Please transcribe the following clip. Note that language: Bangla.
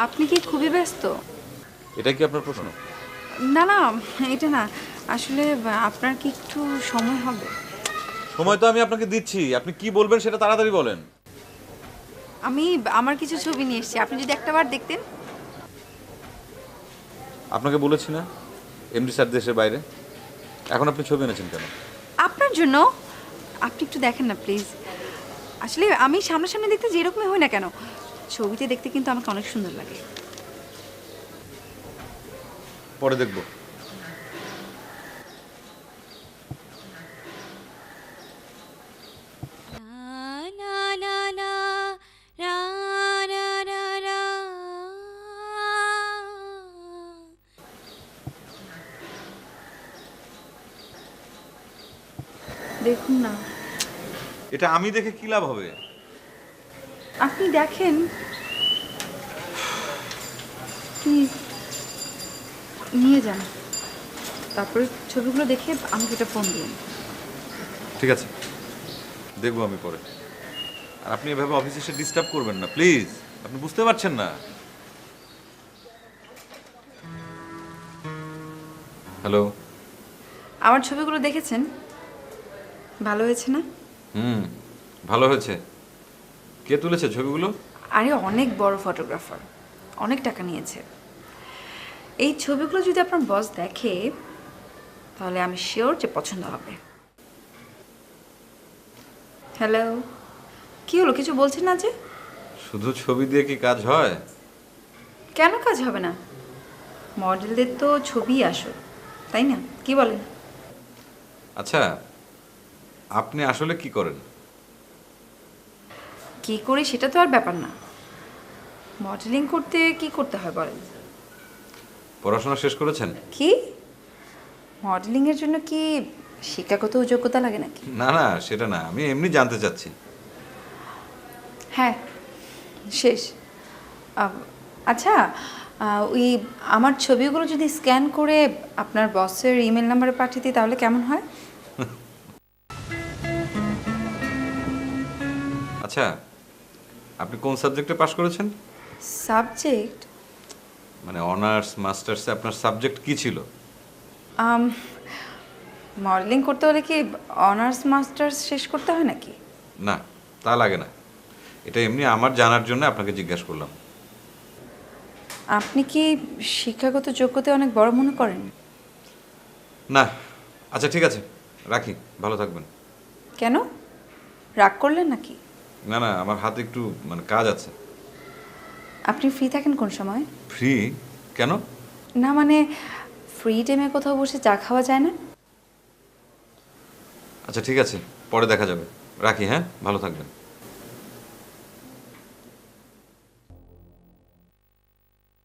আপনি কি খুবই ব্যস্ত? এটা কি আপনার প্রশ্ন? না না, এটা না, আসলে আপনার কি একটু সময় হবে? সময় তো আমি আপনাকে দিচ্ছি, আপনি কি বলবেন সেটা তাড়াতাড়ি বলেন। আমি আমার কিছু ছবি নিয়ে এসেছি, আপনি যদি একটাবার দেখতেন। আপনাকে বলেছি না এমডি স্যার দেশের বাইরে, এখন আপনি ছবি এনেছেন কেন? আপনার জন্য। আপনি একটু দেখেন না প্লিজ। আসলে আমি সামনাসামনি দেখতে যেরকমই হই না কেন, ছবিতে দেখতে কিন্তু আমাকে অনেক সুন্দর লাগে। পরে দেখব। দেখুন না। এটা আমি দেখে কি লাভ হবে? আপনি দেখেন। আপনি নিয়ে যান, তারপরে ছবিগুলো দেখে আমাকে একটা ফোন দিন। ঠিক আছে, দেখবো আমি পরে। আর আপনি এভাবে অফিসে এসে ডিস্টার্ব করবেন না প্লিজ, আপনি বুঝতে পারছেন না। হ্যালো। আমার ছবিগুলো দেখেছেন? ভালো হয়েছে না? হুম, ভালো হয়েছে। কে তুলেছে ছবিগুলো? আরে অনেক বড় ফটোগ্রাফার, অনেক টাকা নিয়েছে। এই ছবিগুলো যদি আপনার বস দেখে তাহলে আমি শিওর যে পছন্দ হবে। হ্যালো, কি হলো, কিছু বলছেন না যে? শুধু ছবি দিয়ে কি কাজ হয়? কেন কাজ হবে না? মডেলদের তো ছবি আসো, তাই না? কি বলেন? আচ্ছা, আপনি আসলে কি করেন? কি করি সেটা তো আর ব্যাপার না। মডেলিং করতে কি করতে হয় বলেন? পড়াশোনা শেষ করেছেন? কি, মডেলিংয়ের জন্য কি শিক্ষাগত যোগ্যতা লাগে নাকি? না না, সেটা না, আমি এমনি জানতে চাচ্ছি। হ্যাঁ, শেষ। আচ্ছা, ওই আমার ছবিগুলো যদি স্ক্যান করে আপনার বসের ইমেল নাম্বারে পাঠিয়ে দিই তাহলে কেমন হয়? আচ্ছা, আপনি কোন সাবজেক্টে পাশ করেছেন? সাবজেক্ট? মানে অনার্স মাস্টার্সে আপনার সাবজেক্ট কি ছিল? মডেলিং করতে হলে কি অনার্স মাস্টার্স শেষ করতে হয় নাকি? না, তা লাগে না। এটা এমনি আমার জানার জন্য আপনাকে জিজ্ঞাসা করলাম। আপনি কি শিক্ষাগত যোগ্যতা অনেক বড় মনে করেন? না। আচ্ছা ঠিক আছে, রাখি, ভালো থাকবেন। কেন, রাগ করলেন নাকি? না না, আমার হাতে একটু মানে কাজ আছে। আপনি ফ্রি থাকেন কোন সময়? ফ্রি? কেন? না মানে, ফ্রি টাইমে কোথাও বসে চা খাওয়া যায় না? আচ্ছা ঠিক আছে, পরে দেখা যাবে। রাখি, হ্যাঁ, ভালো থাকবেন।